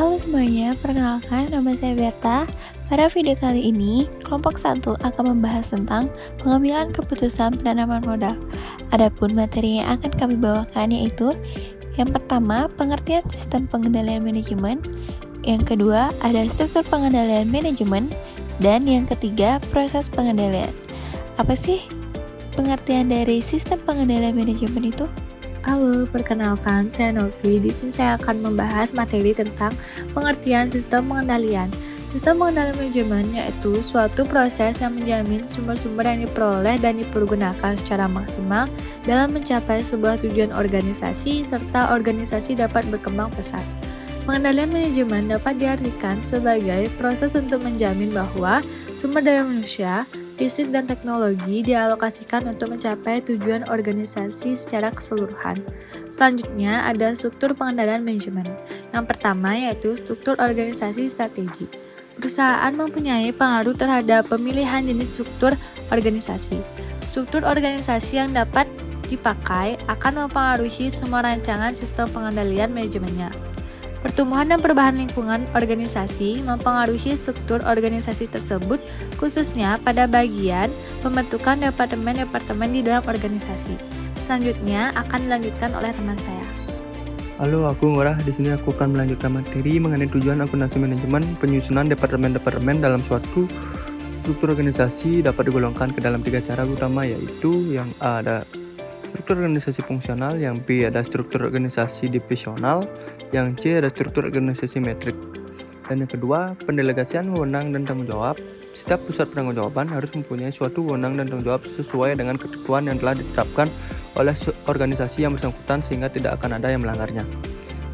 Halo semuanya, perkenalkan nama saya Berta. Pada video kali ini, kelompok 1 akan membahas tentang pengambilan keputusan penanaman modal. Adapun materi yang akan kami bawakan yaitu yang pertama, pengertian sistem pengendalian manajemen. Yang kedua, ada struktur pengendalian manajemen. Dan yang ketiga, proses pengendalian. Apa sih pengertian dari sistem pengendalian manajemen itu? Halo, perkenalkan saya Novi. Di sini saya akan membahas materi tentang pengertian sistem pengendalian. Sistem pengendalian manajemen yaitu suatu proses yang menjamin sumber-sumber yang diperoleh dan dipergunakan secara maksimal dalam mencapai sebuah tujuan organisasi serta organisasi dapat berkembang pesat. Pengendalian manajemen dapat diartikan sebagai proses untuk menjamin bahwa sumber daya manusia, fisik dan teknologi dialokasikan untuk mencapai tujuan organisasi secara keseluruhan. Selanjutnya ada struktur pengendalian manajemen. Yang pertama yaitu struktur organisasi strategi. Perusahaan mempunyai pengaruh terhadap pemilihan jenis struktur organisasi. Struktur organisasi yang dapat dipakai akan mempengaruhi semua rancangan sistem pengendalian manajemennya. Pertumbuhan dan perubahan lingkungan organisasi mempengaruhi struktur organisasi tersebut, khususnya pada bagian pembentukan departemen-departemen di dalam organisasi. Selanjutnya akan dilanjutkan oleh teman saya. Halo, aku Ngurah. Di sini aku akan melanjutkan materi mengenai tujuan akuntansi manajemen. Penyusunan departemen-departemen dalam suatu struktur organisasi dapat digolongkan ke dalam 3 cara utama, yaitu yang A ada struktur organisasi fungsional, yang B ada struktur organisasi divisional, yang C ada struktur organisasi metrik. Dan yang kedua, pendelegasian wewenang dan tanggung jawab. Setiap pusat penanggung-jawaban harus mempunyai suatu wewenang dan tanggung jawab sesuai dengan ketentuan yang telah ditetapkan oleh organisasi yang bersangkutan sehingga tidak akan ada yang melanggarnya.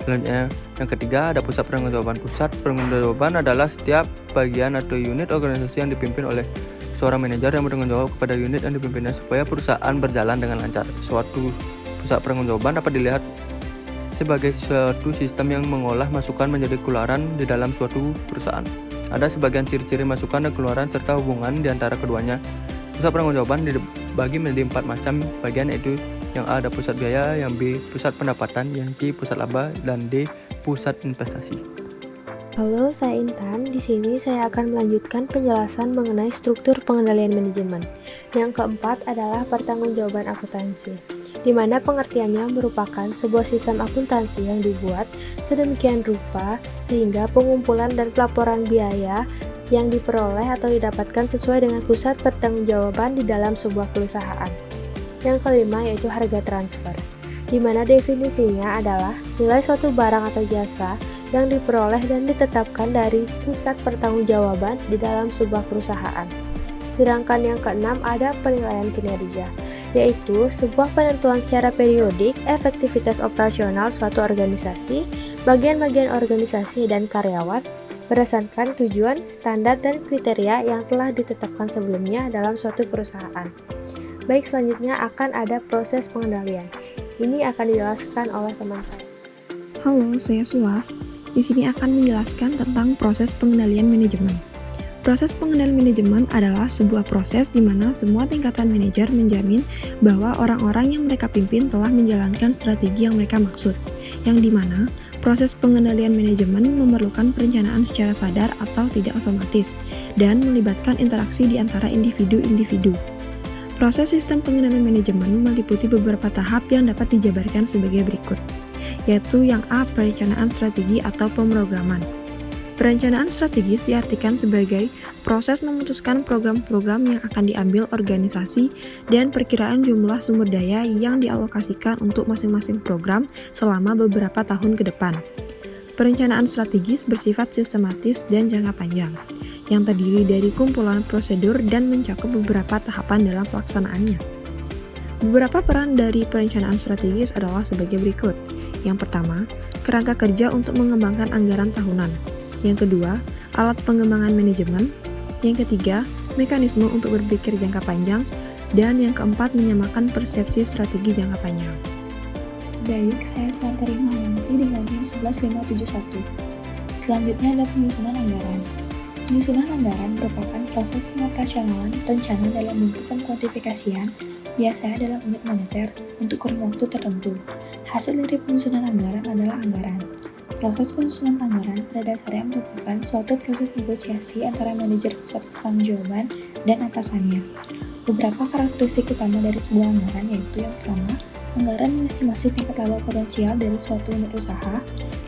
Selanjutnya, yang ketiga ada pusat penanggung-jawaban. Pusat penanggung-jawaban adalah setiap bagian atau unit organisasi yang dipimpin oleh seorang manajer yang bertanggung jawab kepada unit yang dipimpinnya supaya perusahaan berjalan dengan lancar. Suatu pusat penanggung-jawaban dapat dilihat sebagai suatu sistem yang mengolah masukan menjadi keluaran di dalam suatu perusahaan. Ada sebagian ciri-ciri masukan dan keluaran serta hubungan di antara keduanya. Pusat penanggung-jawaban dibagi menjadi 4 macam bagian, yaitu yang A ada pusat biaya, yang B pusat pendapatan, yang C pusat laba, dan D pusat investasi. Halo, saya Intan. Di sini saya akan melanjutkan penjelasan mengenai struktur pengendalian manajemen. Yang keempat adalah pertanggungjawaban akuntansi, di mana pengertiannya merupakan sebuah sistem akuntansi yang dibuat sedemikian rupa sehingga pengumpulan dan pelaporan biaya yang diperoleh atau didapatkan sesuai dengan pusat pertanggungjawaban di dalam sebuah perusahaan. Yang kelima yaitu harga transfer, di mana definisinya adalah nilai suatu barang atau jasa yang diperoleh dan ditetapkan dari pusat pertanggungjawaban di dalam sebuah perusahaan. Sedangkan yang keenam ada penilaian kinerja, yaitu sebuah penentuan secara periodik efektivitas operasional suatu organisasi, bagian-bagian organisasi dan karyawan berdasarkan tujuan, standar, dan kriteria yang telah ditetapkan sebelumnya dalam suatu perusahaan. Baik, selanjutnya akan ada proses pengendalian. Ini akan dijelaskan oleh teman saya. Halo, saya Suas. Di sini akan menjelaskan tentang proses pengendalian manajemen. Proses pengendalian manajemen adalah sebuah proses di mana semua tingkatan manajer menjamin bahwa orang-orang yang mereka pimpin telah menjalankan strategi yang mereka maksud, yang di mana proses pengendalian manajemen memerlukan perencanaan secara sadar atau tidak otomatis, dan melibatkan interaksi di antara individu-individu. Proses sistem pengendalian manajemen meliputi beberapa tahap yang dapat dijabarkan sebagai berikut, yaitu yang A, perencanaan strategi atau pemrograman. Perencanaan strategis diartikan sebagai proses memutuskan program-program yang akan diambil organisasi dan perkiraan jumlah sumber daya yang dialokasikan untuk masing-masing program selama beberapa tahun ke depan. Perencanaan strategis bersifat sistematis dan jangka panjang, yang terdiri dari kumpulan prosedur dan mencakup beberapa tahapan dalam pelaksanaannya. Beberapa peran dari perencanaan strategis adalah sebagai berikut. Yang pertama, kerangka kerja untuk mengembangkan anggaran tahunan. Yang kedua, alat pengembangan manajemen. Yang ketiga, mekanisme untuk berpikir jangka panjang. Dan yang keempat, menyamakan persepsi strategi jangka panjang. Baik, saya Swantari Mahalanti dengan NIM 11571. Selanjutnya ada penyusunan anggaran. Penyusunan anggaran merupakan proses pengoperasionalan rencana dalam bentuk pengkuantifikasian, biasanya dalam unit moneter, untuk kurun waktu tertentu. Hasil dari penyusunan anggaran adalah anggaran. Proses penyusunan anggaran pada dasarnya merupakan suatu proses negosiasi antara manajer pusat pertanggungjawaban dan atasannya. Beberapa karakteristik utama dari sebuah anggaran yaitu yang pertama, anggaran mengestimasi tingkat laba potensial dari suatu unit usaha.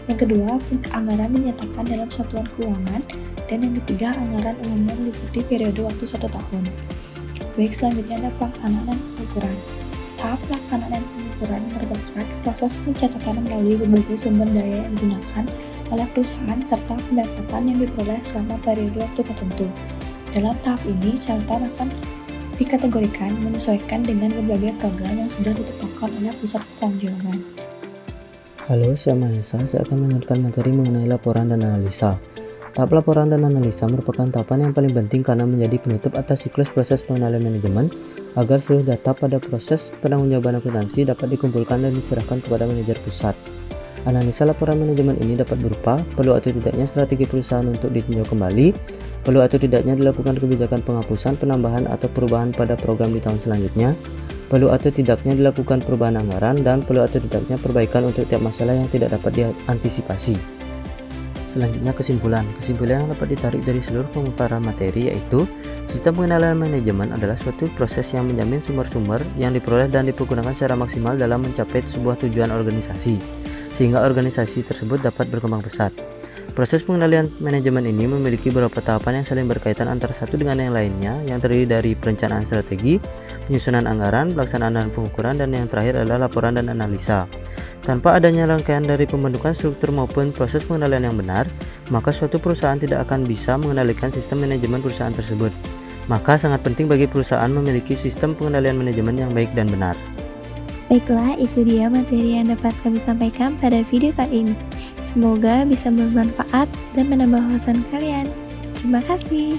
Yang kedua, anggaran dinyatakan dalam satuan keuangan. Dan yang ketiga, anggaran umumnya meliputi periode waktu 1 tahun. Baik, selanjutnya ada pelaksanaan dan pengukuran. Tahap pelaksanaan dan pengukuran merupakan proses pencatatan melalui berbagai sumber daya yang digunakan oleh perusahaan serta pendapatan yang diperoleh selama periode waktu tertentu. Dalam tahap ini, catatan akan dikategorikan menyesuaikan dengan berbagai program yang sudah ditetapkan oleh pusat pertanggungjawaban. Halo, saya Mahesa. Saya akan melanjutkan materi mengenai laporan dan analisa. Tahap laporan dan analisa merupakan tahapan yang paling penting karena menjadi penutup atas siklus proses pengendalian manajemen agar seluruh data pada proses penanggung-jawaban akuntansi dapat dikumpulkan dan diserahkan kepada manajer pusat. Analisa laporan manajemen ini dapat berupa perlu atau tidaknya strategi perusahaan untuk ditinjau kembali, perlu atau tidaknya dilakukan kebijakan penghapusan, penambahan, atau perubahan pada program di tahun selanjutnya, perlu atau tidaknya dilakukan perubahan anggaran, dan perlu atau tidaknya perbaikan untuk tiap masalah yang tidak dapat diantisipasi. Selanjutnya kesimpulan. Kesimpulan yang dapat ditarik dari seluruh pemaparan materi yaitu sistem pengendalian manajemen adalah suatu proses yang menjamin sumber-sumber yang diperoleh dan dipergunakan secara maksimal dalam mencapai sebuah tujuan organisasi, sehingga organisasi tersebut dapat berkembang pesat. Proses pengendalian manajemen ini memiliki beberapa tahapan yang saling berkaitan antara satu dengan yang lainnya, yang terdiri dari perencanaan strategi, penyusunan anggaran, pelaksanaan dan pengukuran, dan yang terakhir adalah laporan dan analisa. Tanpa adanya rangkaian dari pembentukan struktur maupun proses pengendalian yang benar, maka suatu perusahaan tidak akan bisa mengendalikan sistem manajemen perusahaan tersebut. Maka sangat penting bagi perusahaan memiliki sistem pengendalian manajemen yang baik dan benar. Baiklah, itu dia materi yang dapat kami sampaikan pada video kali ini. Semoga bisa bermanfaat dan menambah wawasan kalian. Terima kasih.